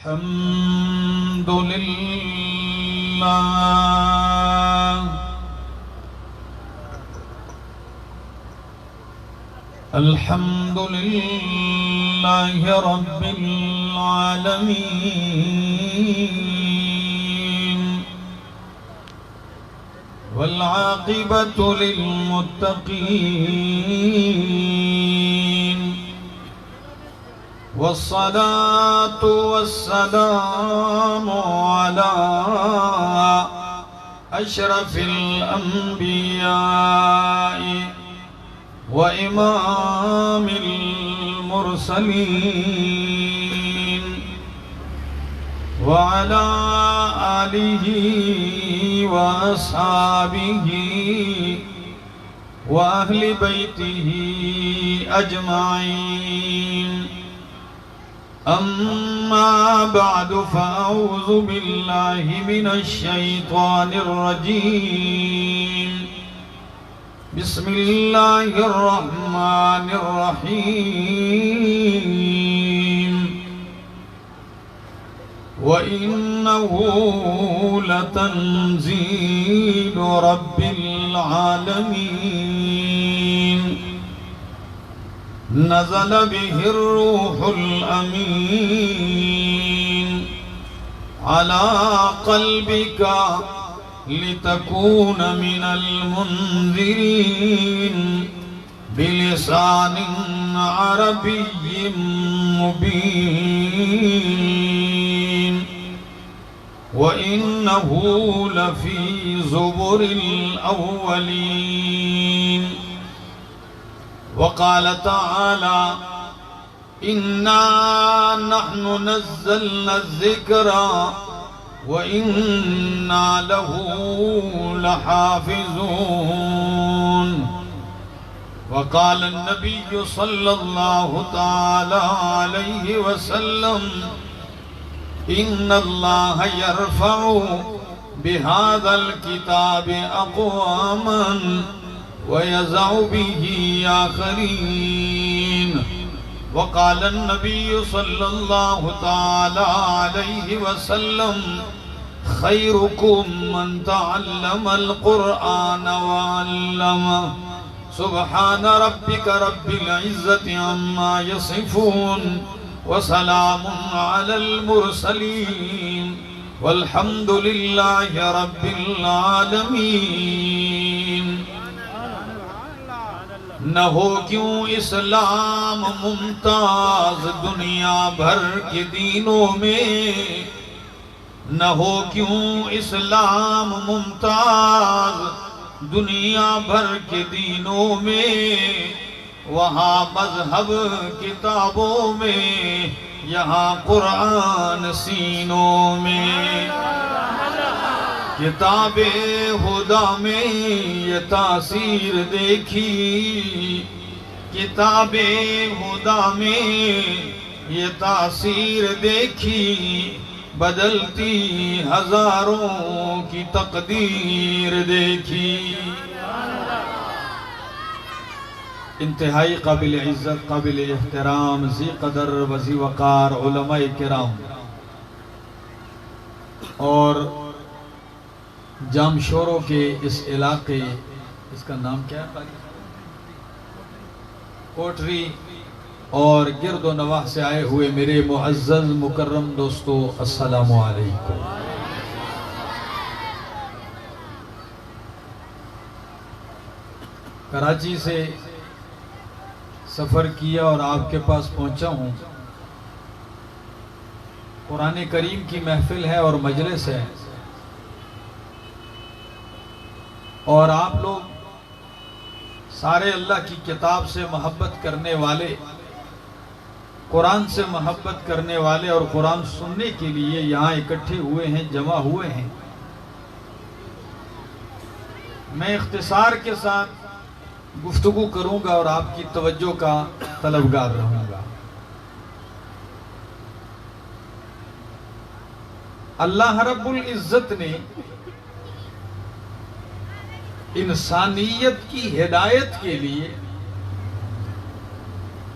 الحمد لله الحمد لله رب العالمين والعاقبة للمتقين والصلاة والسلام على أشرف الأنبياء وإمام المرسلين وعلى آله وأصحابه وأهل بيته أجمعين. أما بعد فأعوذ بالله من الشيطان الرجيم. بسم الله الرحمن الرحيم. وإنه لتنزيل رب العالمين نزل به الروح الأمين على قلبك لتكون من المنذرين بلسان عربي مبين. وإنه لفي زبر الأولين. وقال تعالى: إنا نحن نزلنا الذكر وإنا له لحافظون. وقال النبي صلى الله تعالى عليه وسلم: إن الله يرفع بهذا الكتاب أقواما ويزع به آخرين. وقال النبي صلى الله تعالى عليه وسلم: خيركم من تعلم القرآن وعلمه. سبحان ربك رب العزة عما يصفون وسلام على المرسلين والحمد لله رب العالمين. نہ ہو کیوں اسلام ممتاز دنیا بھر کے دینوں میں، نہ ہو کیوں اسلام ممتاز دنیا بھر کے دینوں میں، وہاں مذہب کتابوں میں، یہاں قرآن سینوں میں. کتاب خدا میں یہ تاثیر دیکھی، کتاب خدا میں یہ تاثیر دیکھی، بدلتی ہزاروں کی تقدیر دیکھی. انتہائی قابل عزت، قابل احترام، ذی قدر و ذی وقار علماء کرام اور جامشوروں کے اس علاقے، اس کا نام کیا ہے، کوٹری اور گرد و نواح سے آئے ہوئے میرے معزز مکرم دوستو، السلام علیکم. کراچی سے سفر کیا اور آپ کے پاس پہنچا ہوں. قرآن کریم کی محفل ہے اور مجلس ہے، اور آپ لوگ سارے اللہ کی کتاب سے محبت کرنے والے، قرآن سے محبت کرنے والے اور قرآن سننے کے لیے یہاں اکٹھے ہوئے ہیں، جمع ہوئے ہیں. میں اختصار کے ساتھ گفتگو کروں گا اور آپ کی توجہ کا طلبگار رہوں گا. اللہ رب العزت نے انسانیت کی ہدایت کے لیے،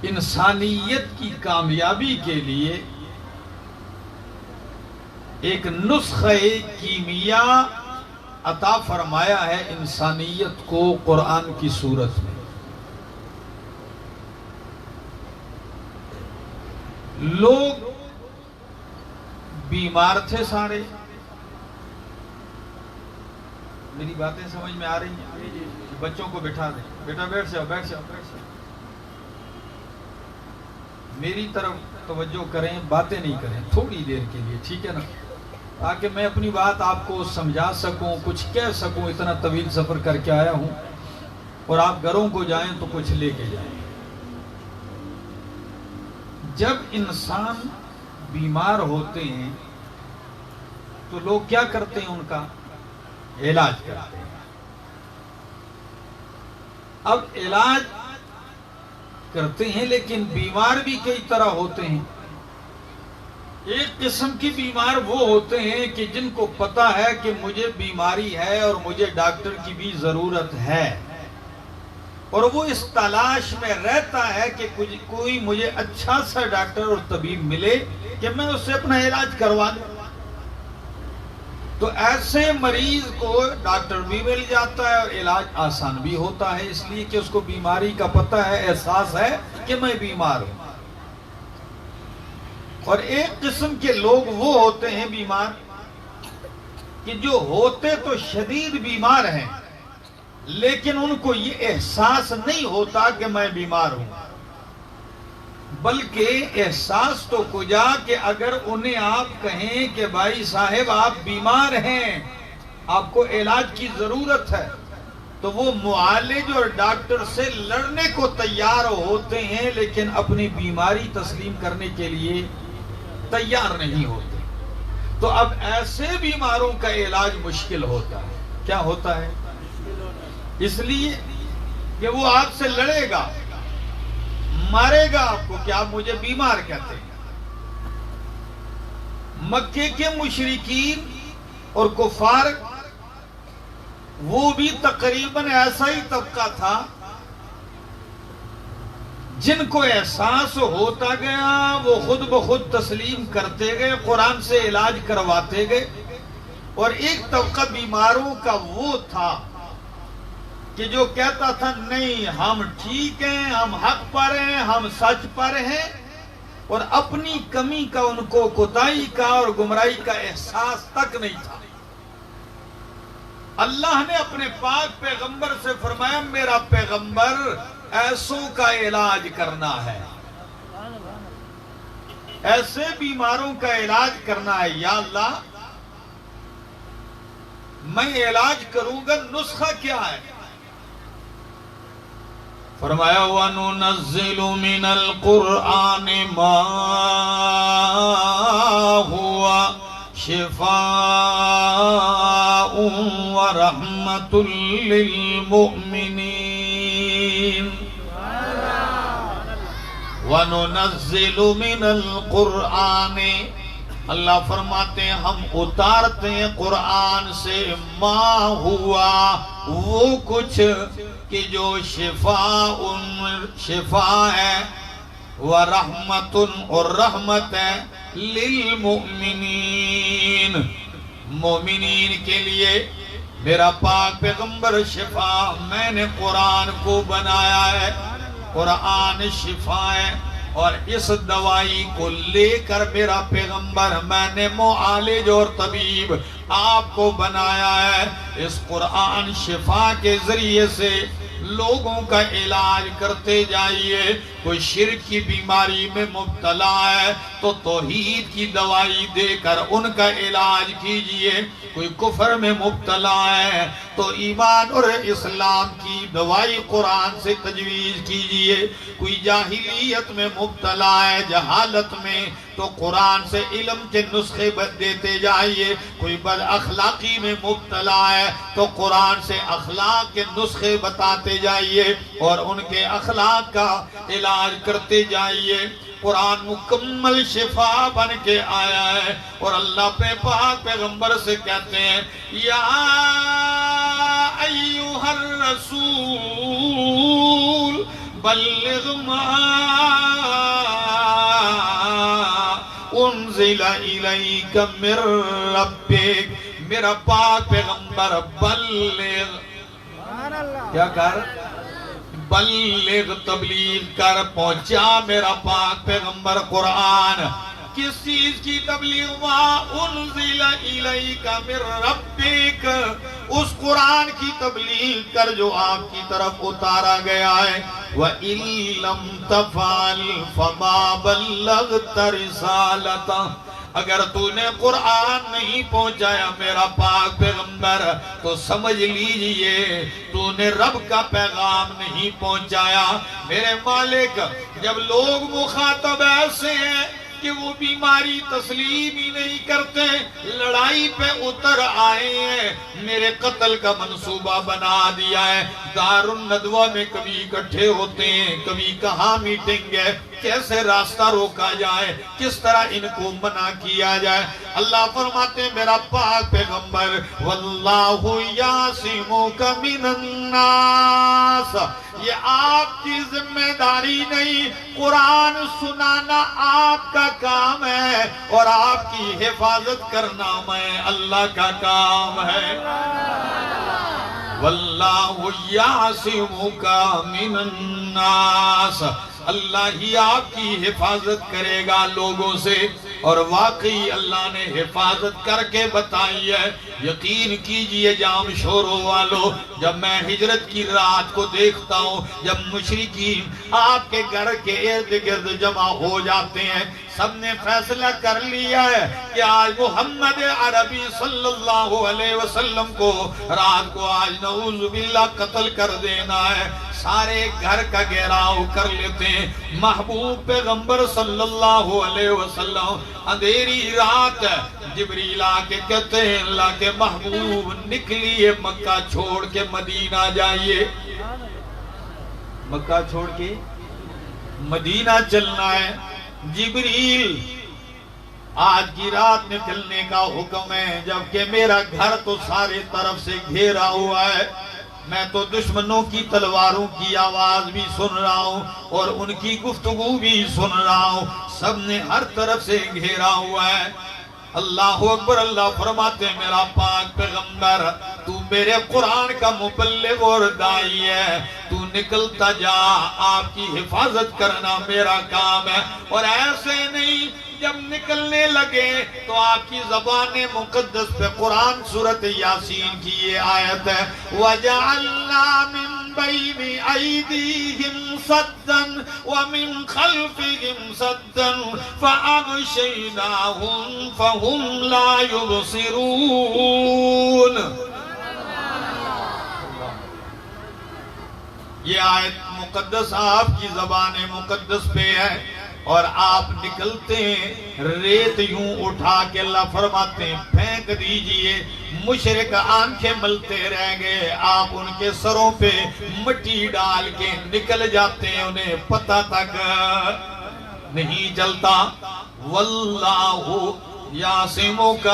انسانیت کی کامیابی کے لیے ایک نسخہ کیمیا عطا فرمایا ہے انسانیت کو قرآن کی صورت میں۔ لوگ بیمار تھے سارے، میری باتیں سمجھ میں آ رہی ہیں؟ بچوں کو بٹھا دیں، بیٹا بیٹھ جاؤ بیٹھ جاؤ بیٹھ جاؤ، میری طرف توجہ کریں، باتیں نہیں کریں تھوڑی دیر کے لیے، ٹھیک ہے نا، تاکہ میں اپنی بات آپ کو سمجھا سکوں، کچھ کہہ سکوں۔ اتنا طویل سفر کر کے آیا ہوں، اور آپ گھروں کو جائیں تو کچھ لے کے جائیں۔ جب انسان بیمار ہوتے ہیں تو لوگ کیا کرتے ہیں؟ ان کا علاج کرتے ہیں۔ اب علاج کرتے ہیں لیکن بیمار بھی کئی طرح ہوتے ہیں۔ ایک قسم کی بیمار وہ ہوتے ہیں کہ جن کو پتا ہے کہ مجھے بیماری ہے اور مجھے ڈاکٹر کی بھی ضرورت ہے، اور وہ اس تلاش میں رہتا ہے کہ کوئی مجھے اچھا سا ڈاکٹر اور طبیب ملے کہ میں اس سے اپنا علاج کروا دوں۔ تو ایسے مریض کو ڈاکٹر بھی مل جاتا ہے اور علاج آسان بھی ہوتا ہے، اس لیے کہ اس کو بیماری کا پتہ ہے، احساس ہے کہ میں بیمار ہوں۔ اور ایک قسم کے لوگ وہ ہوتے ہیں بیمار کہ جو ہوتے تو شدید بیمار ہیں، لیکن ان کو یہ احساس نہیں ہوتا کہ میں بیمار ہوں، بلکہ احساس تو کجا کہ اگر انہیں آپ کہیں کہ بھائی صاحب آپ بیمار ہیں، آپ کو علاج کی ضرورت ہے، تو وہ معالج اور ڈاکٹر سے لڑنے کو تیار ہوتے ہیں، لیکن اپنی بیماری تسلیم کرنے کے لیے تیار نہیں ہوتے۔ تو اب ایسے بیماروں کا علاج مشکل ہوتا ہے۔ کیا ہوتا ہے؟ اس لیے کہ وہ آپ سے لڑے گا، مارے گا آپ کو کہ آپ مجھے بیمار کہتے ہیں۔ مکے کے مشرکین اور کفار وہ بھی تقریباً ایسا ہی طبقہ تھا جن کو احساس ہوتا گیا، وہ خود بخود تسلیم کرتے گئے، قرآن سے علاج کرواتے گئے۔ اور ایک طبقہ بیماروں کا وہ تھا کہ جو کہتا تھا نہیں ہم ٹھیک ہیں، ہم حق پر ہیں، ہم سچ پر ہیں، اور اپنی کمی کا ان کو کوتاہی کا اور گمراہی کا احساس تک نہیں تھا۔ اللہ نے اپنے پاک پیغمبر سے فرمایا میرا پیغمبر ایسوں کا علاج کرنا ہے، ایسے بیماروں کا علاج کرنا ہے۔ یا اللہ میں علاج کروں گا، نسخہ کیا ہے؟ فرمایا وَنُنَزِّلُ مِنَ الْقُرْآنِ مَا هُوَ شِفَاءٌ وَرَحْمَةٌ لِّلْمُؤْمِنِينَ۔ وَنُنَزِّلُ مِنَ الْقُرْآنِ، اللہ فرماتے ہیں ہم اتارتے ہیں قرآن سے ما ہوا وہ کچھ کہ جو شفا ہے، ورحمت اور رحمت ہے، للمؤمنین مومنین کے لیے۔ میرا پاک پیغمبر شفا، میں نے قرآن کو بنایا ہے، قرآن شفا ہے، اور اس دوائی کو لے کر میرا پیغمبر، میں نے معالج اور طبیب آپ کو بنایا ہے۔ اس قرآن شفا کے ذریعے سے لوگوں کا علاج کرتے جائیے۔ کوئی شرک کی بیماری میں مبتلا ہے تو توحید کی دوائی دے کر ان کا علاج کیجئے۔ کوئی کفر میں مبتلا ہے تو ایمان اور اسلام کی دوائی قرآن سے تجویز کیجئے۔ کوئی جاہلیت میں مبتلا ہے، جہالت میں، تو قرآن سے علم کے نسخے دیتے جائیے۔ کوئی بد اخلاقی میں مبتلا ہے تو قرآن سے اخلاق کے نسخے بتاتے جائیے اور ان کے اخلاق کا علاج کرتے جائیے۔ قرآن مکمل شفا بن کے آیا ہے، اور اللہ پہ پاک پیغمبر سے کہتے ہیں یا ایھا الرسول بلغ ما انزل الیک من ربک، میرا پاک پیغمبر بلغ، کیا کر؟ بلغ، تبلیغ کر، پہنچا میرا پاک پیغمبر قرآن۔ کس چیز کی تبلیغ؟ وَا أُنزِلَ إِلَيْكَ مِن رَبِّكَ، اس قرآن کی تبلیغ کر جو آپ کی طرف اتارا گیا ہے۔ وَإِن لَّمْ تَفْعَلْ فَمَا بَلَّغْتَ رِسَالَتَهُ، اگر تو نے قرآن نہیں پہنچایا میرا پاک پیغمبر تو سمجھ لیجئے تو نے رب کا پیغام نہیں پہنچایا۔ میرے مالک، جب لوگ مخاطب ایسے ہیں کہ وہ بیماری تسلیم ہی نہیں کرتے، لڑائی پہ اتر آئے ہیں، میرے قتل کا منصوبہ بنا دیا ہے، دار الندوہ میں کبھی اکٹھے ہوتے ہیں، کبھی کہاں میٹنگ ہے، کیسے راستہ روکا جائے، کس طرح ان کو منع کیا جائے۔ اللہ فرماتے ہیں میرا پاک پیغمبر واللہ یعصمک من الناس، یہ آپ کی ذمہ داری نہیں، قرآن سنانا آپ کا کام ہے اور آپ کی حفاظت کرنا میں اللہ کا کام ہے۔ واللہ یعصمک من الناس، اللہ ہی آپ کی حفاظت کرے گا لوگوں سے، اور واقعی اللہ نے حفاظت کر کے بتائی ہے۔ یقین کیجئے جام شوروں والو، جب میں ہجرت کی رات کو دیکھتا ہوں، جب مشرکین آپ کے گھر کے ارد گرد جمع ہو جاتے ہیں، سب نے فیصلہ کر لیا ہے کہ آج محمد عربی صلی اللہ علیہ وسلم کو رات کو آج نعوذ باللہ قتل کر دینا ہے، سارے گھر کا گھیراؤ کر لیتے ہیں۔ محبوب پیغمبر صلی اللہ علیہ وسلم، اندھیری رات ہے، جبریل آ کے کہتے ہیں اللہ کے محبوب نکلیے، مکہ چھوڑ کے مدینہ جائیے، مکہ چھوڑ کے مدینہ چلنا ہے۔ جبریل آج کی رات نکلنے کا حکم ہے، جبکہ میرا گھر تو سارے طرف سے گھیرا ہوا ہے، میں تو دشمنوں کی تلواروں کی آواز بھی سن رہا ہوں اور ان کی گفتگو بھی سن رہا ہوں، سب نے ہر طرف سے گھیرا ہوا ہے۔ اللہ اکبر، اللہ فرماتے ہیں میرا پاک پیغمبر تو میرے قرآن کا مبلغ اور داعی ہے، تو نکلتا جا، آپ کی حفاظت کرنا میرا کام ہے۔ اور ایسے نہیں، جب نکلنے لگے تو آپ کی زبان مقدس پہ قرآن سورۃ یاسین کی یہ آیت ہے، وَجَعَلْنَا مِن بَيْنِ أَيْدِيهِمْ سَدًّا وَمِن خَلْفِهِمْ سَدًّا فَأَغْشَيْنَاهُمْ فَهُمْ لَا يُبْصِرُونَ۔ یہ آیت مقدس آپ کی زبان مقدس پہ ہے، اور آپ نکلتے ہیں، ریت یوں اٹھا کے اللہ فرماتے ہیں پھینک دیجئے، مشرک آنکھیں ملتے رہ گئے، آپ ان کے سروں پہ مٹی ڈال کے نکل جاتے ہیں، انہیں پتہ تک نہیں چلتا۔ واللہ یعصمک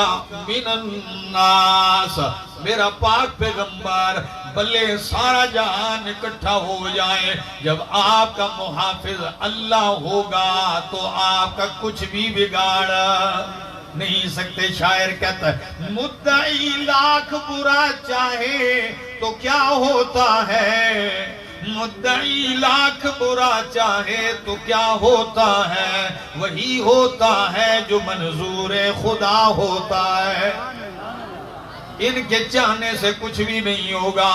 من الناس، میرا پاک پیغمبر بلے سارا جہان اکٹھا ہو جائے، جب آپ کا محافظ اللہ ہوگا تو آپ کا کچھ بھی بگاڑ نہیں سکتے۔ شاعر کہتا ہے مدعی لاکھ برا چاہے تو کیا ہوتا ہے، مدعی لاکھ برا چاہے تو کیا ہوتا ہے، وہی ہوتا ہے جو منظور خدا ہوتا ہے۔ ان کے چاہنے سے کچھ بھی نہیں ہوگا۔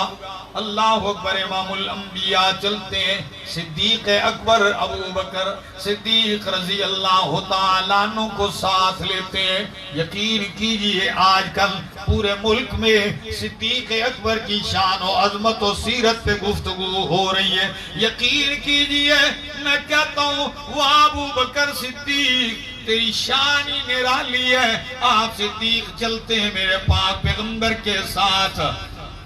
اللہ اکبر، امام الانبیاء چلتے ہیں، صدیق اکبر ابو بکر صدیق رضی اللہ تعالیٰ عنہ کو ساتھ لیتے ہیں۔ یقین کیجئے آج کل پورے ملک میں صدیق اکبر کی شان و عظمت و سیرت پہ گفتگو ہو رہی ہے۔ یقین کیجئے میں کہتا ہوں وہ ابو بکر صدیق تیری شان ہی نرالی ہے، آپ صدیق چلتے ہیں میرے پاک پیغمبر کے ساتھ۔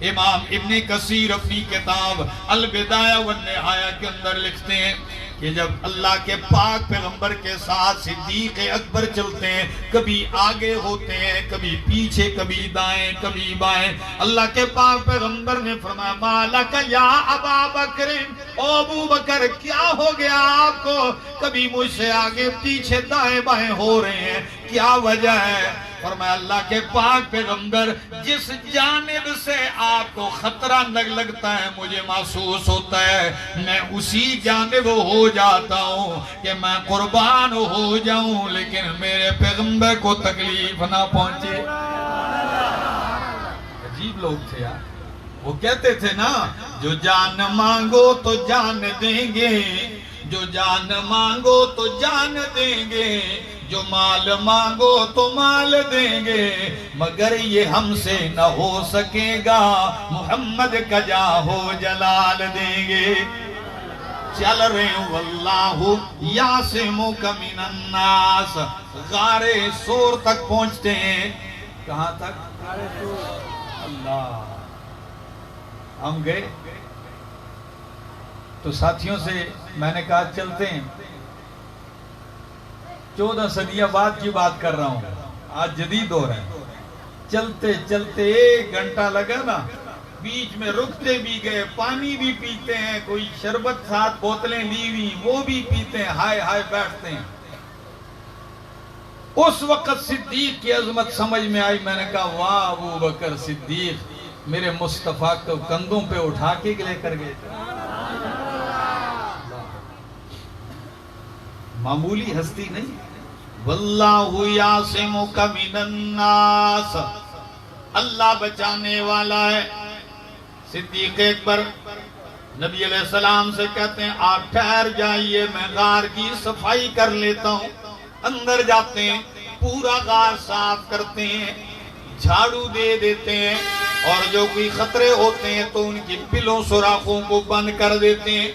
امام ابن کثیر اپنی کتاب البدایہ والنہایہ کے اندر لکھتے ہیں کہ جب اللہ کے پاک پیغمبر کے ساتھ صدیق اکبر چلتے ہیں، کبھی آگے ہوتے ہیں، کبھی پیچھے، کبھی دائیں، کبھی بائیں، اللہ کے پاک پیغمبر نے فرمایا مالک یا ابا بکر، او ابو بکر کیا ہو گیا آپ کو؟ کبھی مجھ سے آگے پیچھے دائیں بائیں ہو رہے ہیں، کیا وجہ ہے؟ فرمایا اللہ کے پاک پیغمبر جس جانب سے آپ کو خطرہ لگتا ہے مجھے محسوس ہوتا ہے، میں اسی جانب ہو جاتا ہوں کہ میں قربان ہو جاؤں لیکن میرے پیغمبر کو تکلیف نہ پہنچے۔ عجیب لوگ تھے یار، وہ کہتے تھے نا جو جان مانگو تو جان دیں گے، جو جان مانگو تو جان دیں گے، جو مال مانگو تو مال دیں گے، مگر یہ ہم سے نہ ہو سکے گا، محمد کا جاہو جلال دیں گے۔ چل رہے ہیں واللہ یعصمک من الناس، غار سور تک پہنچتے ہیں۔ کہاں تک؟ اللہ، ہم گئے تو ساتھیوں سے میں نے کہا چلتے ہیں، 14 صدیاں بعد کی بات کر رہا ہوں، آج جدید دور ہے، چلتے چلتے 1 گھنٹہ لگا نا، بیچ میں رکتے بھی گئے، پانی بھی پیتے ہیں، کوئی شربت ساتھ بوتلیں لی ہوئی وہ بھی پیتے ہیں، ہائے ہائے بیٹھتے ہیں۔ اس وقت صدیق کی عظمت سمجھ میں آئی، میں نے کہا واہ ابو بکر صدیق میرے مصطفیٰ کو کندھوں پہ اٹھا کے لے کر گئے تھے۔ معمولی ہستی نہیں۔ واللہ یعصمک من الناس، اللہ بچانے والا ہے۔ صدیق اکبر نبی علیہ السلام سے کہتے ہیں آپ ٹھہر جائیے، میں غار کی صفائی کر لیتا ہوں۔ اندر جاتے ہیں، پورا غار صاف کرتے ہیں، جھاڑو دے دیتے ہیں، اور جو کوئی خطرے ہوتے ہیں تو ان کی پلوں سوراخوں کو بند کر دیتے ہیں،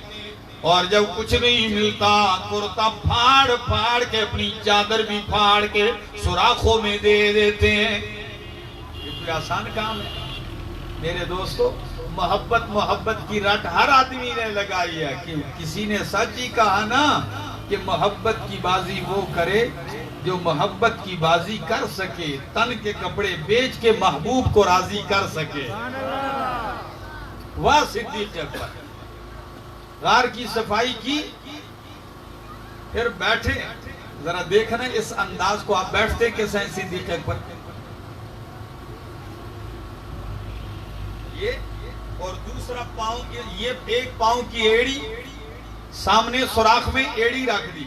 اور جب کچھ نہیں ملتا کرتا پھاڑ پھاڑ کے اپنی چادر بھی پھاڑ کے سوراخوں میں دے دیتے ہیں۔ یہ کوئی آسان کام ہے میرے دوستو؟ محبت کی رٹ ہر آدمی نے لگائی ہے، کہ کسی نے سچ ہی کہا نا کہ محبت کی بازی وہ کرے جو محبت کی بازی کر سکے، تن کے کپڑے بیچ کے محبوب کو راضی کر سکے۔ واہ صدیق اکبر، غار کی صفائی کی، پھر بیٹھے، ذرا دیکھنا اس انداز کو، آپ بیٹھتے کیسے ہیں صدیق اکبر؟ یہ اور دوسرا پاؤں، یہ ایک پاؤں کی ایڑی سامنے سوراخ میں ایڑی رکھ دی،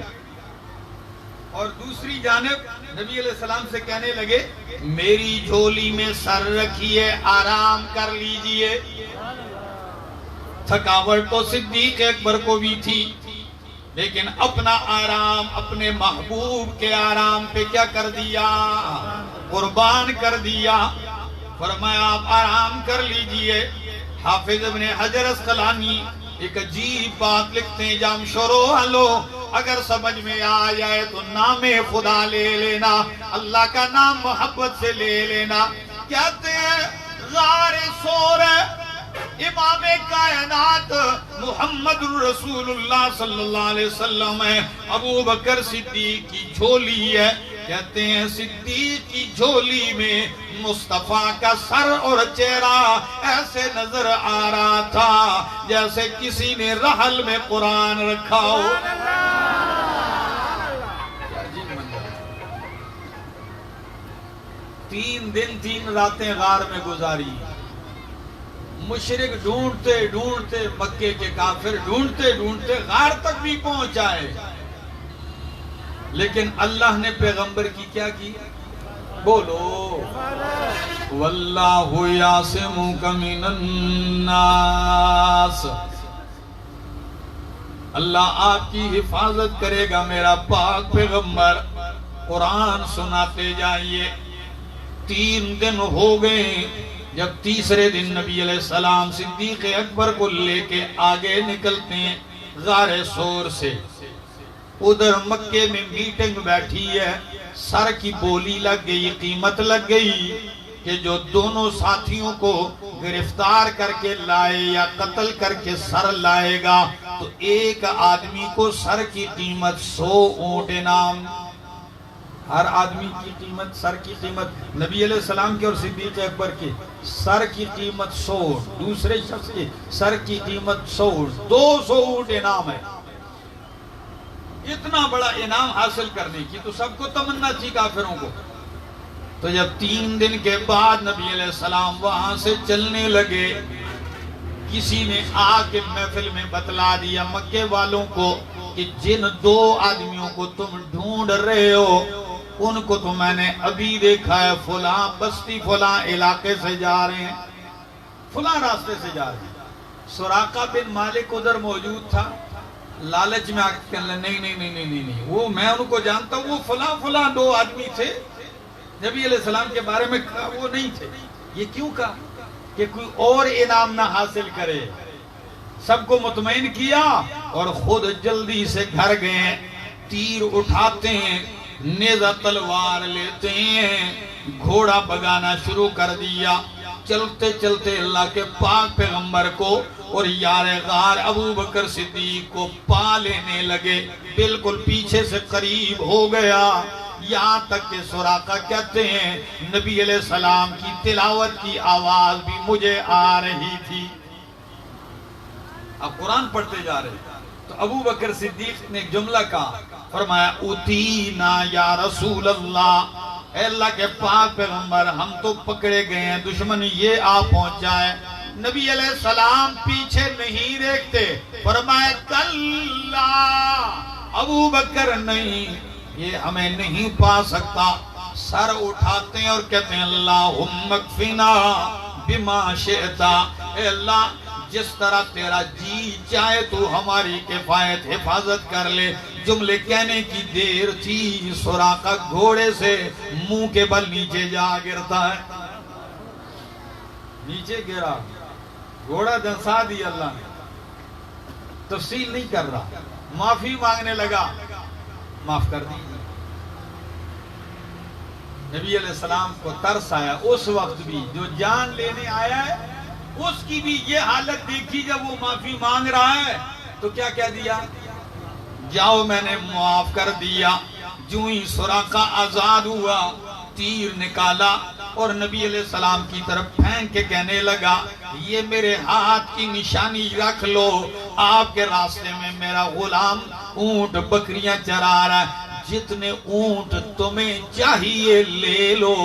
اور دوسری جانب نبی علیہ السلام سے کہنے لگے میری جھولی میں سر رکھیے، آرام کر لیجئے۔ تھکاوٹ تو صدیق اکبر کو بھی تھی، لیکن اپنا آرام اپنے محبوب کے آرام پہ کیا کر دیا؟ قربان کر دیا۔ فرمایا آپ آرام کر لیجئے۔ حافظ ابن حجر اسقلانی ایک عجیب بات لکھتے ہیں، جام شروع لو، اگر سمجھ میں آ جائے تو نام خدا لے لینا، اللہ کا نام محبت سے لے لینا۔ کہتے ہیں غار سور امام کائنات محمد رسول اللہ صلی اللہ علیہ وسلم ہے، ابو بکر صدیق کی جھولی ہے۔ کہتے ہیں صدیق کی جھولی میں مصطفیٰ کا سر اور چہرہ ایسے نظر آ رہا تھا جیسے کسی نے رحل میں قرآن رکھا ہو۔ 3 دن 3 راتیں غار میں گزاری، مشرک ڈھونڈتے ڈھونڈتے، مکے کے کافر ڈھونڈتے ڈھونڈتے غار تک بھی پہنچ آئے، لیکن اللہ نے پیغمبر کی کیا کی؟ بولو واللہ یعصمک من الناس، اللہ آپ کی حفاظت کرے گا۔ میرا پاک پیغمبر قرآن سناتے جائیے۔ 3 دن ہو گئے، جب تیسرے دن نبی علیہ السلام صدیق اکبر کو لے کے آگے نکلتے ہیں غار سور سے۔ ادھر مکے میں میٹنگ بیٹھی ہے، سر کی بولی لگ گئی، قیمت لگ گئی کہ جو دونوں ساتھیوں کو گرفتار کر کے لائے یا قتل کر کے سر لائے گا، تو ایک آدمی کو سر کی قیمت 100 اونٹ انعام. ہر آدمی کی قیمت، سر کی قیمت، نبی علیہ السلام کی اور صدیق اکبر کی سر کی قیمت 100، دوسرے شخص کی سر کی قیمت 100، 200 اونٹ انعام ہے. اتنا بڑا انعام حاصل کرنے کی تو سب کو تمنا تھی کافروں کو. تو جب 3 دن کے بعد نبی علیہ السلام وہاں سے چلنے لگے، کسی نے آ کے محفل میں بتلا دیا مکے والوں کو کہ جن 2 آدمیوں کو تم ڈھونڈ رہے ہو ان کو تو میں نے ابھی دیکھا ہے، فلاں بستی فلاں علاقے سے جا رہے ہیں، فلاں راستے سے جا رہے ہیں. سراقہ بن مالک ادھر موجود تھا، لالچ میں آ کے نہیں، وہ میں ان کو جانتا ہوں، وہ فلاں 2 آدمی تھے، نبی علیہ السلام کے بارے میں کہا وہ نہیں تھے. یہ کیوں کہا؟ کہ کوئی اور انعام نہ حاصل کرے. سب کو مطمئن کیا اور خود جلدی سے گھر گئے. تیر اٹھاتے ہیں، نیزہ تلوار لیتے ہیں، گھوڑا بگانا شروع کر دیا. چلتے چلتے اللہ کے پاک پیغمبر کو اور یار غار ابو بکر صدیق کو پا لینے لگے. بالکل پیچھے سے قریب ہو گیا، یہاں تک کہ سراقہ کہتے ہیں نبی علیہ السلام کی تلاوت کی آواز بھی مجھے آ رہی تھی. اب قرآن پڑھتے جا رہے تو ابو بکر صدیق نے ایک جملہ کہا، فرمایا اوتینا یا رسول اللہ، اے اللہ کے پاک پیغمبر ہم تو پکڑے گئے ہیں، دشمن یہ آ پہنچا ہے. نبی علیہ السلام پیچھے نہیں دیکھتے، فرمایا کلا ابو بکر نہیں، یہ ہمیں نہیں پا سکتا. سر اٹھاتے ہیں اور کہتے ہیں اللہم اکفنا بما شئتا، اے اللہ جس طرح تیرا جی چاہے تو ہماری کفایت حفاظت کر لے. جملے کہنے کی دیر تھی، سراقہ گھوڑے سے منہ کے بل نیچے جا گرتا ہے. نیچے گرا، گھوڑا دنسا دیا اللہ نے. تفصیل نہیں کر رہا، معافی مانگنے لگا، معاف کر دی. نبی علیہ السلام کو ترس آیا، اس وقت بھی جو جان لینے آیا ہے اس کی بھی یہ حالت دیکھی. جب وہ معافی مانگ رہا ہے تو کیا کہہ دیا؟ جاؤ میں نے معاف کر دیا. جو ہی سراقہ آزاد ہوا، تیر نکالا اور نبی علیہ السلام کی طرف پھینک کے کہنے لگا یہ میرے ہاتھ کی نشانی رکھ لو، آپ کے راستے میں میرا غلام اونٹ بکریاں چرا رہا ہے، جتنے اونٹ تمہیں چاہیے لے لو.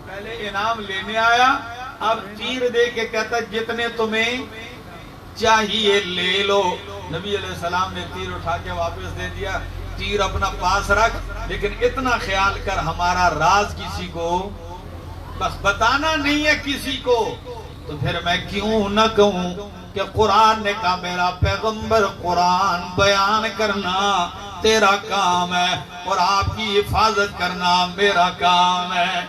پہلے انعام لینے آیا، اب تیر دے کے کہتا جتنے تمہیں چاہیے لے لو. نبی علیہ السلام نے تیر اٹھا کے واپس دے دیا. تیر اپنا پاس رکھ، لیکن اتنا خیال کر ہمارا راز کسی کو بس بتانا نہیں ہے کسی کو. تو پھر میں کیوں نہ کہوں کہ قرآن نے کہا میرا پیغمبر قرآن بیان کرنا تیرا کام ہے اور آپ کی حفاظت کرنا میرا کام ہے.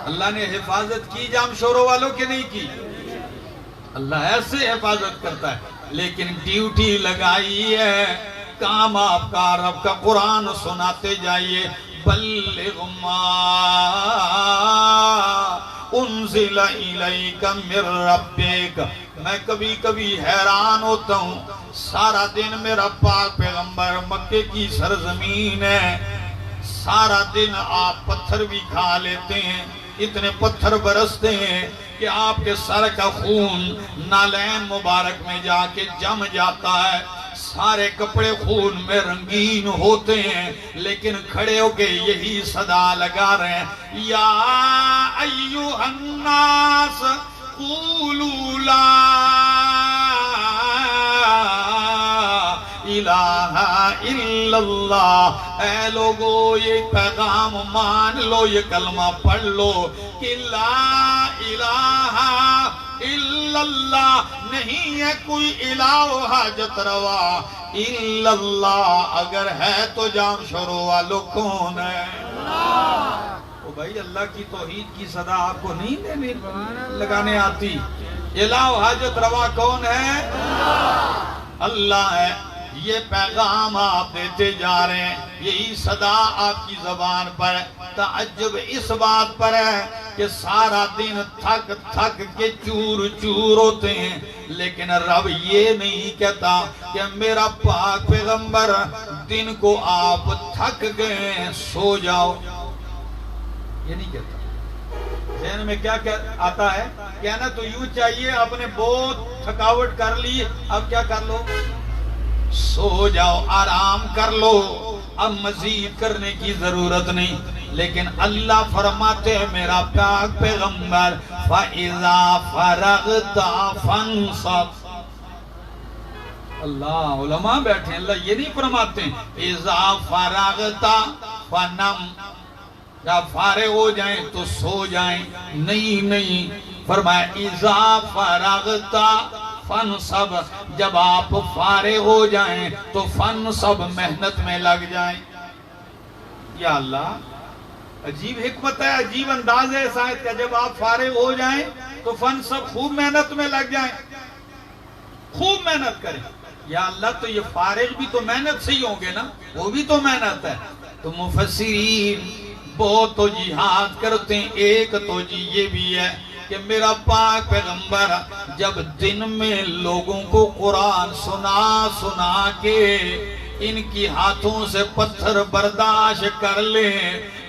اللہ نے حفاظت کی جام شوروں والوں کی نہیں کی. اللہ ایسے حفاظت کرتا ہے، لیکن ڈیوٹی لگائی ہے، کام آپ کا رب کا قرآن سناتے جائیے. بلغ ما انزل الیک من ربک. میں کبھی کبھی حیران ہوتا ہوں، سارا دن میرا پاک پیغمبر مکے کی سرزمین ہے، سارا دن آپ پتھر بھی کھا لیتے ہیں، اتنے پتھر برستے ہیں کہ آپ کے سر کا خون نالین مبارک میں جا کے جم جاتا ہے، سارے کپڑے خون میں رنگین ہوتے ہیں، لیکن کھڑے ہو کے یہی صدا لگا رہے ہیں یا ایوہ الناس قولوا لا الہ الا اللہ. اے لوگو یہ پیغام مان لو، یہ کلمہ پڑھ لو کہ لا الہ الا اللہ، نہیں ہے کوئی الہ حاجت روا الا اللہ. اگر ہے تو جام شروع والو کون ہے؟ او بھائی اللہ کی توحید کی صدا آپ کو نہیں لگانے آتی؟ الہ حاجت روا کون ہے؟ اللہ ہے. یہ پیغام آپ دیتے جا رہے ہیں، یہی صدا آپ کی زبان پر ہے. تعجب اس بات پر ہے کہ سارا دن تھک تھک کے چور چور ہوتے ہیں، لیکن رب یہ نہیں کہتا کہ میرا پاک پیغمبر دن کو آپ تھک گئے سو جاؤ، یہ نہیں کہتا۔ ذہن میں کیا آتا ہے؟ کہنا تو یوں چاہیے آپ نے بہت تھکاوٹ کر لی، اب کیا کر لو؟ سو جاؤ، آرام کر لو، اب مزید کرنے کی ضرورت نہیں۔ لیکن اللہ فرماتے ہیں میرا پاک پیغمبر فَإِذَا فَرَغْتَ فَانْصَبْ۔ اللہ علماء بیٹھے ہیں، اللہ یہ نہیں فرماتے ہیں اِذَا فَرَغْتَ فَنَمْ، جب فارغ ہو جائیں تو سو جائیں، نہیں فرمایا اِذَا فَرَغْتَ فَانْصَبْ، جب آپ فارغ ہو جائیں تو فَانْصَبْ، محنت میں لگ جائیں۔ یا اللہ عجیب حکمت ہے، عجیب انداز ہے اس آیت کا، جب آپ فارغ ہو جائیں تو فَانْصَبْ، خوب محنت میں لگ جائیں، خوب محنت کریں۔ یا اللہ تو یہ فارغ بھی تو محنت سے ہی ہوں گے نا، وہ بھی تو محنت ہے۔ تو مفسرین بہت توجیحات کرتے ہیں، ایک توجیہ یہ بھی ہے کہ میرا پاک پیغمبر جب دن میں لوگوں کو قرآن سنا کے ان کی ہاتھوں سے پتھر برداشت کر لیں،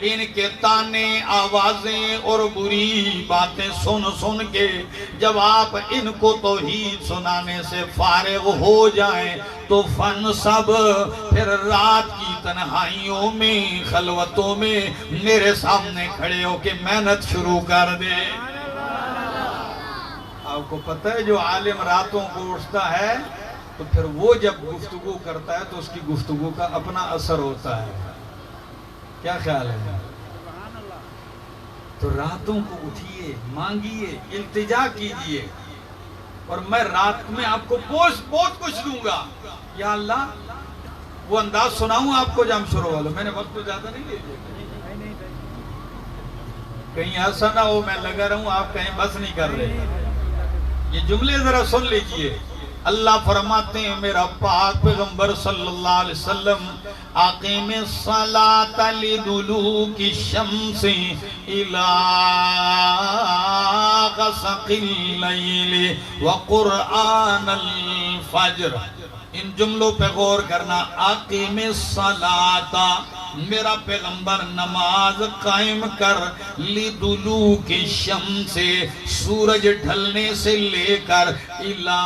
ان کے تانے آوازیں اور بری باتیں سن کے جب آپ ان کو توحید سنانے سے فارغ ہو جائیں تو فَانْصَبْ، پھر رات کی تنہائیوں میں خلوتوں میں میرے سامنے کھڑے ہو کے محنت شروع کر دے۔ آپ کو پتہ ہے جو عالم راتوں کو اٹھتا ہے تو پھر وہ جب گفتگو کرتا ہے تو اس کی گفتگو کا اپنا اثر ہوتا ہے، کیا خیال ہے؟ تو راتوں کو اٹھیے، مانگیے، التجا کیجئے، اور میں رات میں آپ کو بہت کچھ دوں گا۔ یا اللہ وہ انداز سناؤں آپ کو جام شروع والوں، میں نے وقت تو زیادہ نہیں لے لیا، کہیں ایسا نہ ہو میں لگا رہوں آپ کہیں بس نہیں کر رہے۔ یہ جملے ذرا سن لیجئے، اللہ فرماتے ہیں میرا پاک پیغمبر صلی اللہ علیہ وسلم اقیم الصلاۃ لدلوک الشمس الی غسق اللیل وقرآن الفجر، ان جملوں پہ غور کرنا۔ اقیم الصلاۃ، میرا پیغمبر نماز قائم کر، لدلوک الشمس، سورج ڈھلنے سے لے کر، الی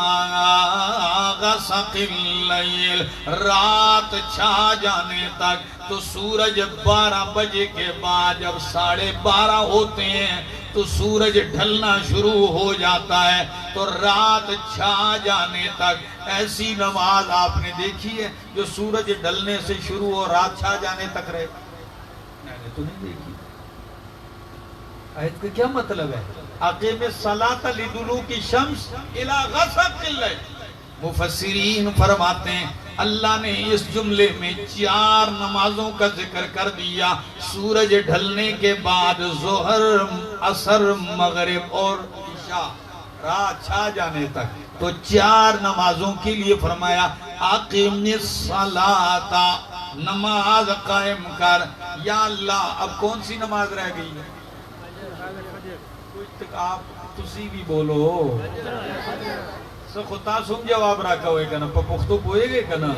غسق اللیل، رات چھا جانے تک۔ تو سورج 12 بجے کے بعد جب 12:30 ہوتے ہیں تو سورج ڈھلنا شروع ہو جاتا ہے، تو رات چھا جانے تک ایسی نماز آپ نے دیکھی ہے جو سورج ڈھلنے سے شروع ہو رات چھا جانے تک رہے؟ میں نے تو نہیں دیکھی۔ آیت کا کیا مطلب ہے؟ اقیم الصلاۃ لدلوک الشمس الی غسق اللیل۔ مفسرین فرماتے ہیں اللہ نے اس جملے میں 4 نمازوں کا ذکر کر دیا، سورج ڈھلنے کے بعد ظہر، عصر، مغرب اور عشاء، رات چھا جانے تک۔ تو 4 نمازوں کے لیے فرمایا اقیم الصلاۃ، نماز قائم کر۔ یا اللہ اب کون سی نماز رہ گئی ہے؟ کچھ آپ تسی بھی بولو، سو خطا سم جواب رکھا ہوئے کنا پختو پوئے گئے کنا،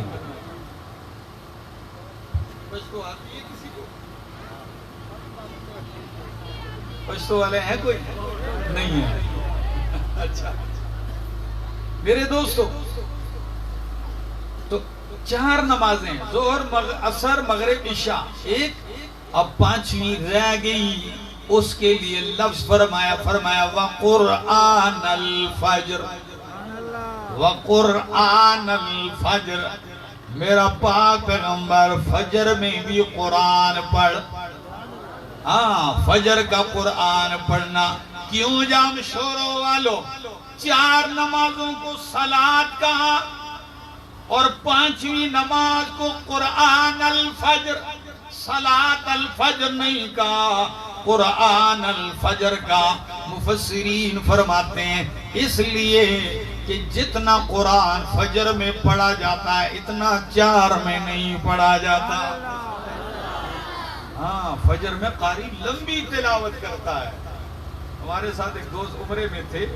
پشتو آتی ہے کسی کو؟ پشتو والے ہیں کوئی؟ نہیں ہے۔ اچھا میرے دوستو، تو 4 نمازیں، ظہر، عصر، مغرب، عشاء، ایک اب 5ویں رہ گئی، اس کے لیے لفظ فرمایا وَقُرْآنَ الْفَجْرِ، وَقُرْآنَ الْفَجْرِ، میرا پاک پیغمبر فجر میں بھی قرآن پڑھ۔ ہاں فجر کا قرآن پڑھنا کیوں جام شوروں والو؟ 4 نمازوں کو صلاۃ کہا اور 5ویں نماز کو قرآن الفجر، صلاۃ الفجر نہیں کہا، قرآن الفجر کا۔ مفسرین فرماتے ہیں اس لیے کہ جتنا قرآن فجر میں پڑھا جاتا ہے اتنا 4 میں نہیں پڑھا جاتا۔ ہاں فجر میں قاری لمبی تلاوت کرتا ہے، ہمارے ساتھ ایک دوست عمرے میں تھے،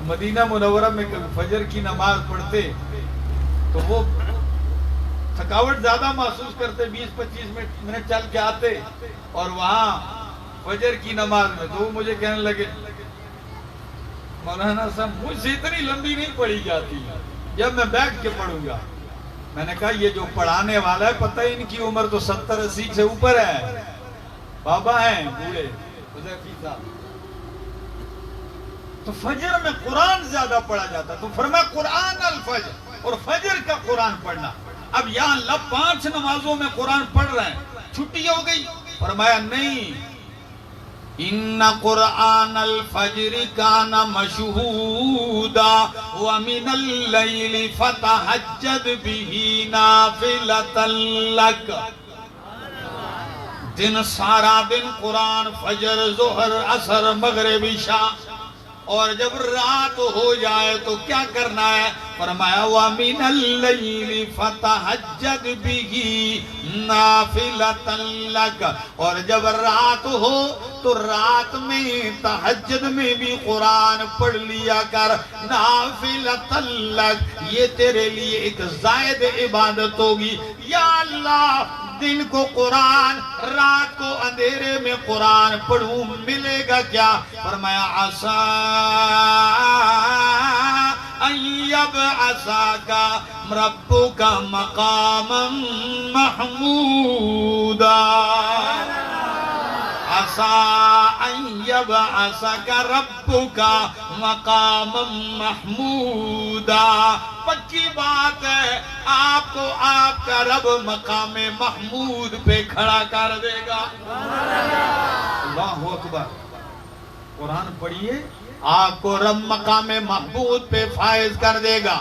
مدینہ منورہ میں فجر کی نماز پڑھتے تو وہ تھکاوٹ زیادہ محسوس کرتے، 20-25 منٹ چل کے آتے اور وہاں فجر کی نماز میں تو وہ مجھے کہنے لگے مولانا صاحب مجھ سے اتنی لمبی نہیں پڑھی جاتی، جب میں بیٹھ کے پڑھوں گا۔ میں نے کہا یہ جو پڑھانے والا ہے پتہ ہی ان کی عمر تو 70-80 سے اوپر ہے، بابا ہیں بوڑھے حذیفی صاحب، تو فجر میں قرآن زیادہ پڑھا جاتا، تو فرمایا قرآن الفجر، اور فجر کا قرآن پڑھنا۔ اب یا اللہ 5 نمازوں میں قرآن پڑھ رہے ہیں، چھٹی ہو گئی؟ فرمایا نہیں، ان قرآن الفجر کان مشہودا ومن اللیل فتہجد بہ نافلۃ لک۔ دن سارا دن قرآن، فجر، ظہر، عصر، مغرب، عشاء، اور جب رات ہو جائے تو کیا کرنا ہے؟ فرمایا وَمِنَ اللَّيْلِ فَتَحَجَّدْ بِهِ نَافِلَةً لَكَ، اور جب رات ہو تو رات میں تہجد میں بھی قرآن پڑھ لیا کر، نَافِلَةً لَكَ، یہ تیرے لیے ایک زائد عبادت ہوگی۔ یا اللہ دن کو قرآن، رات کو اندھیرے میں قرآن پڑھوں، ملے گا کیا؟ فرمایا عَسَىٰ أَن يَبْعَثَكَ رَبُّكَ مَقَامًا مَحْمُودًا، عَسَىٰ أَن يَبْعَثَكَ رَبُّكَ مَقَامًا مَحْمُودًا، پکی بات ہے آپ کو آپ کا رب مقام محمود پہ کھڑا کر دے گا۔ اللہ اکبر، قرآن پڑھیے، آپ کو رب مقام محمود پہ فائز کر دے گا۔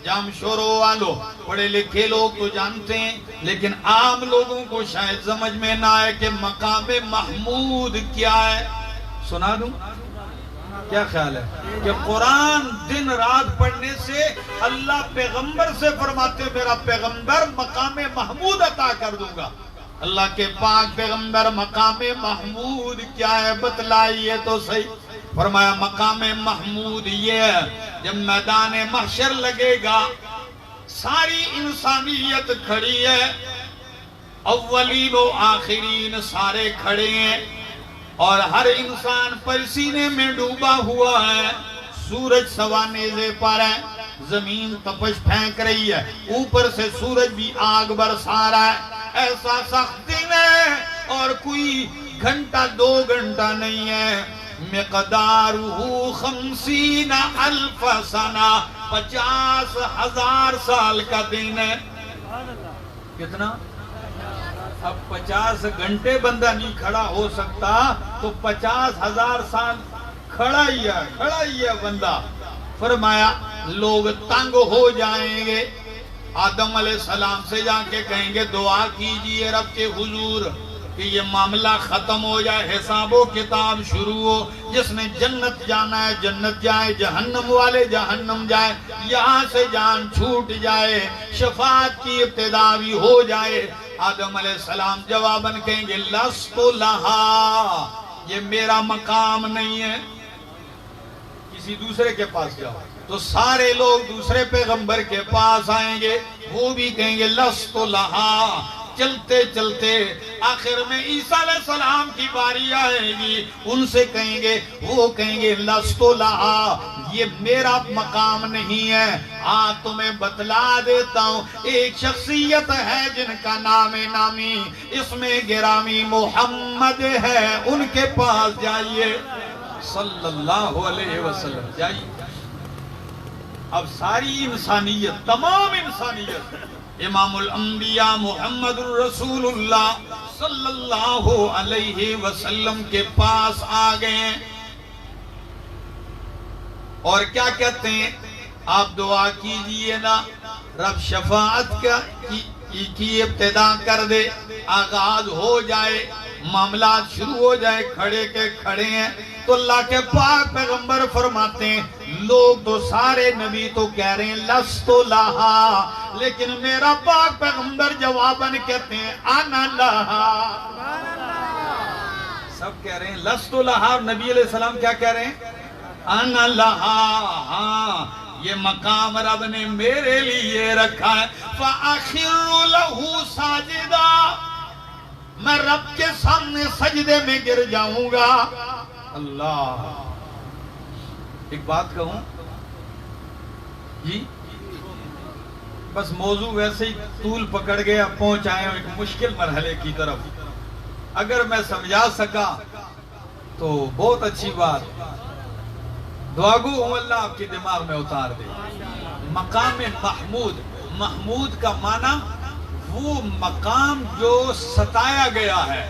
جام شوروں والوں، پڑھے لکھے لوگ تو جانتے ہیں، لیکن عام لوگوں کو شاید سمجھ میں نہ آئے کہ مقام محمود کیا ہے۔ سنا دوں؟ کیا خیال ہے کہ قرآن دن رات پڑھنے سے اللہ پیغمبر سے فرماتے میرا پیغمبر مقام محمود عطا کر دوں گا۔ اللہ کے پاک پیغمبر مقام محمود کیا ہے بتلائیے تو صحیح۔ فرمایا مقام محمود یہ ہے جب میدان محشر لگے گا، ساری انسانیت کھڑی ہے، اولین و آخرین سارے کھڑے ہیں، اور ہر انسان پسینے میں ڈوبا ہوا ہے، سورج سوانیزے پر ہے، زمین تپش پھینک رہی ہے، اوپر سے سورج بھی آگ برسا رہا ہے، ایسا سخت دن ہے، اور کوئی گھنٹہ 2 گھنٹہ نہیں ہے، مقدارہ 50,000 سنہ، 50,000 سال کا دن ہے۔ کتنا؟ اب 50 گھنٹے بندہ نہیں کھڑا ہو سکتا تو 50,000 سال کھڑا ہی ہے بندہ۔ فرمایا لوگ تنگ ہو جائیں گے، آدم علیہ السلام سے جا کے کہیں گے دعا کیجئے رب کے حضور کہ یہ معاملہ ختم ہو جائے، حساب و کتاب شروع ہو، جس نے جنت جانا ہے جنت جائے، جہنم والے جہنم جائے، یہاں سے جان چھوٹ جائے، شفاعت کی ابتدا بھی ہو جائے۔ آدم علیہ السلام جواباً کہیں گے لست لہا، یہ میرا مقام نہیں ہے، کسی دوسرے کے پاس جاؤ۔ تو سارے لوگ دوسرے پیغمبر کے پاس آئیں گے، وہ بھی کہیں گے لست لہا۔ چلتے چلتے آخر میں عیسیٰ علیہ السلام کی باری آئے گی، ان سے کہیں گے، وہ کہیں گے لست لہا، یہ میرا مقام نہیں ہے۔ ہاں تمہیں بتلا دیتا ہوں، ایک شخصیت ہے جن کا نام نامی اسم گرامی محمد ہے، ان کے پاس جائیے صلی اللہ علیہ وسلم، جائیے۔ اب ساری انسانیت، تمام انسانیت امام الانبیاء محمد الرسول اللہ صلی اللہ علیہ وسلم کے پاس آ گئے، اور کیا کہتے ہیں؟ آپ دعا کیجئے نا رب شفاعت کی ابتدا کر دے، آغاز ہو جائے، معاملات شروع ہو جائے، کھڑے کے کھڑے ہیں۔ تو اللہ کے پاک پیغمبر فرماتے ہیں لوگ تو سارے نبی تو کہہ رہے ہیں لست لہا، لیکن میرا پاک پیغمبر جواباً کہتے ہیں انا لہا۔ سب کہہ رہے ہیں لست لہا، اور نبی علیہ السلام کیا کہہ رہے ہیں؟ انا لہا، ہاں یہ مقام رب نے میرے لیے رکھا ہے۔ فَأَخِرُّ لَهُ سَاجِدًا، میں رب کے سامنے سجدے میں گر جاؤں گا۔ اللہ، ایک بات کہوں جی، بس موضوع ویسے ہی طول پکڑ گیا، پہنچ آئے ہیں ایک مشکل مرحلے کی طرف۔ اگر میں سمجھا سکا تو بہت اچھی بات، دعا گو ہوں اللہ آپ کے دماغ میں اتار دے۔ مقام محمود، محمود کا معنی وہ مقام جو ستایا گیا ہے،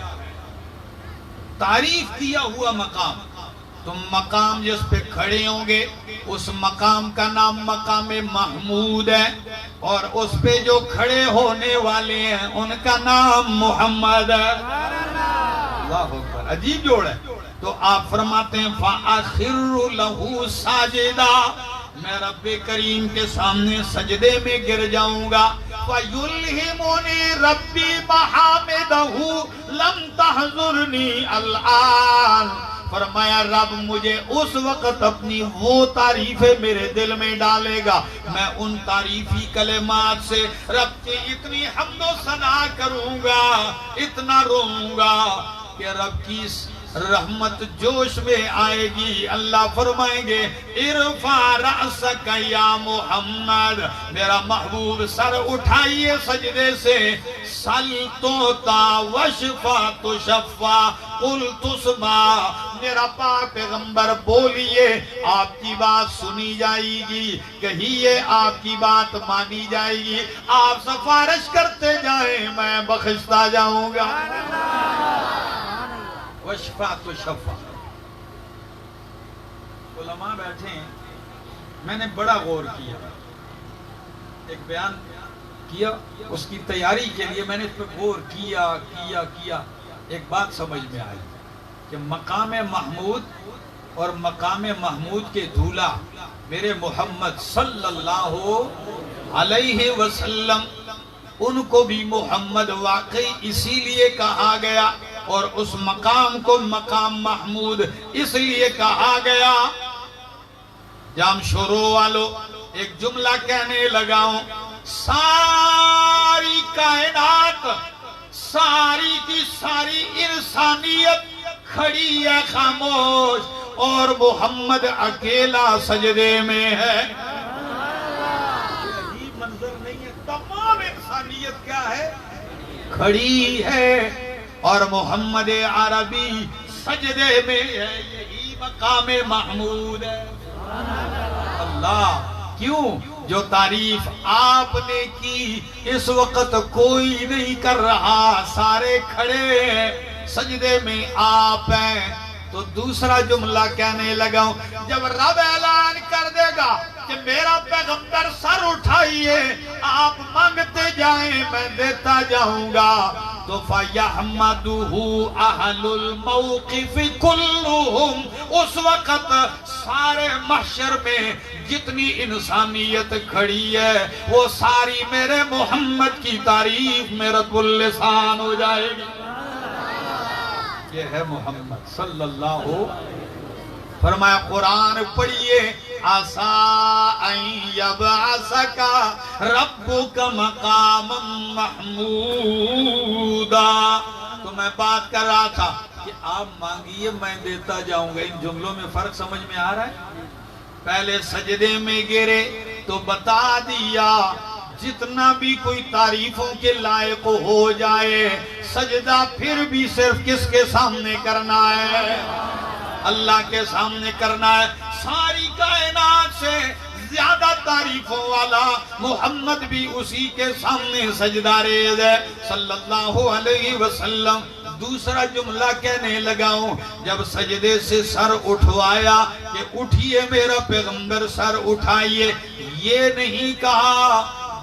تعریف کیا ہوا مقام۔ تم مقام جس پہ کھڑے ہوں گے اس مقام کا نام مقام محمود ہے، اور اس پہ جو کھڑے ہونے والے ہیں ان کا نام محمد ہے۔ اللہ اکبر، عجیب جوڑ ہے۔ تو آپ فرماتے ہیں فَأَخِرُّ لَهُ سَاجِدًا، میں رب کریم کے سامنے سجدے میں گر جاؤں گا۔ وَيُلْهِمُنِي رَبِّي مَحَامِدَهُ لَمْ تَحْضُرْنِي الْآن، فرمایا رب مجھے اس وقت اپنی وہ تعریفیں میرے دل میں ڈالے گا، میں ان تعریفی کلمات سے رب کی اتنی حمد و ثنا کروں گا، اتنا روؤں گا کہ رب کی رحمت جوش میں آئے گی۔ اللہ فرمائیں گے ارفع رأسک یا محمد، میرا محبوب سر اٹھائیے سجدے سے، سل توتا وشفا تشفا قل تسمع، میرا پاک پیغمبر بولیے آپ کی بات سنی جائے گی، کہیے آپ کی بات مانی جائے گی، آپ سفارش کرتے جائیں میں بخشتا جاؤں گا۔ وشفا تو شفا، علماء بیٹھے ہیں، میں نے بڑا غور کیا، ایک بیان کیا اس کی تیاری کے لیے، میں نے اس پہ غور کیا، ایک بات سمجھ میں آئی کہ مقام محمود اور مقام محمود کے دھولا میرے محمد صلی اللہ علیہ وسلم، ان کو بھی محمد واقعی اسی لیے کہا گیا، اور اس مقام کو مقام محمود اس لیے کہا گیا۔ جام شروع والو ایک جملہ کہنے لگاؤں، ساری کائنات، ساری کی ساری انسانیت کھڑی ہے خاموش، اور محمد اکیلا سجدے میں ہے۔ عجیب منظر نہیں ہے، تمام انسانیت کیا ہے؟ کھڑی ہے، اور محمد عربی سجدے میں ہے، یہی مقام محمود ہے۔ اللہ، کیوں؟ جو تعریف آپ نے کی اس وقت کوئی نہیں کر رہا، سارے کھڑے ہیں، سجدے میں آپ ہیں۔ تو دوسرا جملہ کہنے لگا ہوں، جب رب اعلان کر دے گا کہ میرا پیغمبر سر اٹھائیے، آپ مانگتے جائیں میں دیتا جاؤں گا، تو فَيَحْمَدُهُ أَهْلُ الْمَوْقِفِ كُلُّهُمْ، اس وقت سارے محشر میں جتنی انسانیت کھڑی ہے وہ ساری میرے محمد کی تعریف میں رب اللسان ہو جائے گی۔ یہ ہے محمد صلی اللہ علیہ وسلم۔ فرمایا قرآن پڑھیے، عَسَىٰ أَن يَبْعَثَكَ رَبُّكَ مَقَامًا مَحْمُودًا۔ تو میں بات کر رہا تھا کہ آپ مانگیے میں دیتا جاؤں گا۔ ان جملوں میں فرق سمجھ میں آ رہا ہے؟ پہلے سجدے میں گرے تو بتا دیا، جتنا بھی کوئی تعریفوں کے لائق ہو جائے، سجدہ پھر بھی صرف کس کے سامنے کرنا ہے؟ اللہ کے سامنے کرنا ہے۔ ساری کائنات سے زیادہ تعریفوں والا محمد بھی اسی کے سامنے سجدہ ریز ہے صلی اللہ علیہ وسلم۔ دوسرا جملہ کہنے لگا ہوں، جب سجدے سے سر اٹھوایا کہ اٹھیے میرا پیغمبر سر اٹھائیے، یہ نہیں کہا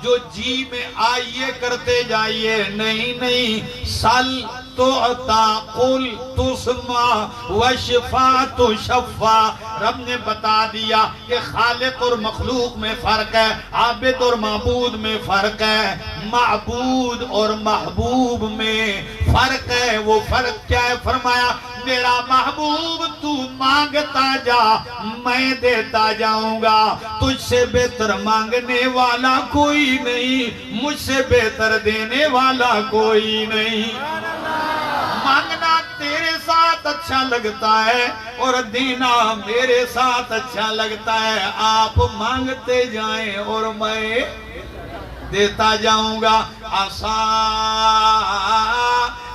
جو جی میں آئیے کرتے جائیے، نہیں، سل تو عطا قل تسمع وشفا تشفا۔ رب نے بتا دیا کہ خالق اور مخلوق میں فرق ہے، عابد اور معبود میں فرق ہے، معبود اور محبوب میں فرق ہے۔ وہ فرق کیا ہے؟ فرمایا میرا محبوب تو مانگتا جا میں دیتا جاؤں گا، تجھ سے بہتر مانگنے والا کوئی نہیں، مجھ سے بہتر دینے والا کوئی نہیں۔ مانگنا تیرے ساتھ اچھا لگتا ہے اور دینا میرے ساتھ اچھا لگتا ہے، آپ مانگتے جائیں اور میں دیتا جاؤں گا۔ عَسَىٰ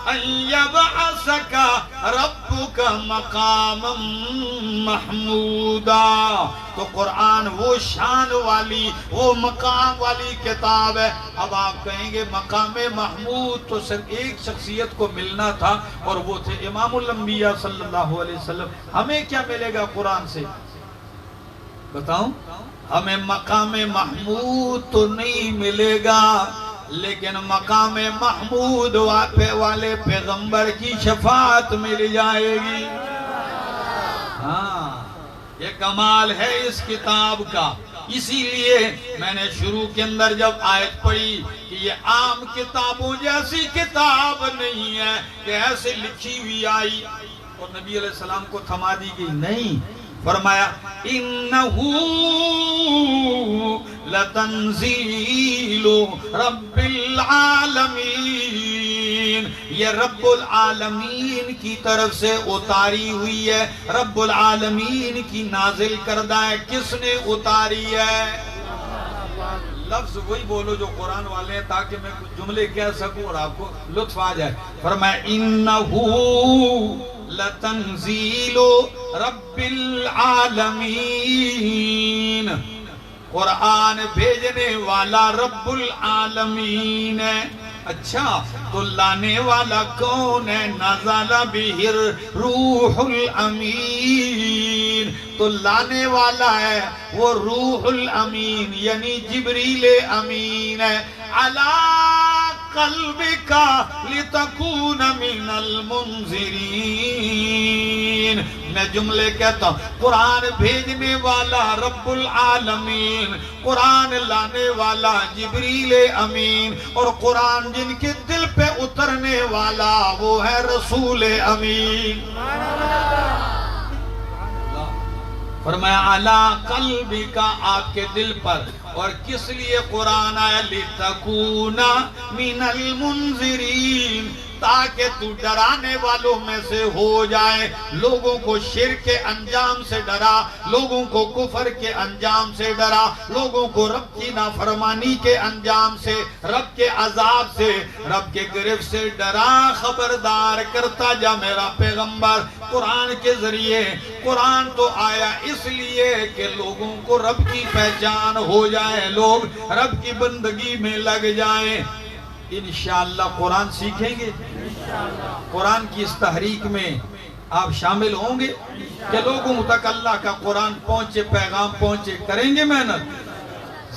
أَن يَبْعَثَكَ رَبُّكَ مَقَامًا مَحْمُودًا۔ تو قرآن وہ شان والی، وہ مقام والی کتاب ہے۔ اب آپ کہیں گے مقام محمود تو صرف ایک شخصیت کو ملنا تھا اور وہ تھے امام الانبیاء صلی اللہ علیہ وسلم، ہمیں کیا ملے گا قرآن سے؟ بتاؤں؟ ہمیں مقام محمود تو نہیں ملے گا، لیکن مقام محمود والے پیغمبر کی شفاعت مل جائے گی۔ ہاں، یہ کمال ہے اس کتاب کا۔ اسی لیے میں نے شروع کے اندر جب آیت پڑھی کہ یہ عام کتابوں جیسی کتاب نہیں ہے کہ ایسے لکھی ہوئی آئی اور نبی علیہ السلام کو تھما دی گئی، نہیں، فرمایا انہو لتنزیل رب العالمین، یہ رب العالمین کی طرف سے اتاری ہوئی ہے، رب العالمین کی نازل کردہ ہے۔ کس نے اتاری ہے؟ لفظ وہی بولو جو قرآن والے ہیں تاکہ میں کچھ جملے کہہ سکوں اور آپ کو لطف آ جائے۔ فرمایا انہو لتنزیل رب العالمین، قرآن بھیجنے والا رب العالمین ہے۔ اچھا، تو لانے والا کون ہے؟ نزل بہ الروح الامین، تو لانے والا ہے وہ روح الامین یعنی جبریل امین ہے۔ علی قلبک لتکون من المنذرین، میں جملے کہتا ہوں، قرآن بھیجنے والا رب العالمین، قرآن لانے والا جبریل امین، اور قرآن جن کے دل پہ اترنے والا وہ ہے رسول امین۔ فرمایا علی قلبک، آپ کے دل پر۔ اور کس لیے قرآن آیا؟ لِتَكُونَ مِنَ الْمُنذِرِينَ، تاکہ تو ڈرانے والوں میں سے ہو جائے۔ لوگوں کو شرک کے انجام سے ڈرا، لوگوں کو کفر کے انجام سے ڈرا، لوگوں کو رب کی نافرمانی کے انجام سے، رب کے عذاب سے، رب کے گرفت سے ڈرا، خبردار کرتا جا میرا پیغمبر قرآن کے ذریعے۔ قرآن تو آیا اس لیے کہ لوگوں کو رب کی پہچان ہو جائے، لوگ رب کی بندگی میں لگ جائیں۔ انشاءاللہ قرآن سیکھیں گے، قرآن کی اس تحریک میں آپ شامل ہوں گے کہ لوگوں تک اللہ کا قرآن پہنچے، پیغام پہنچے، کریں گے محنت،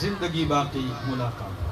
زندگی باقی، ملاقات۔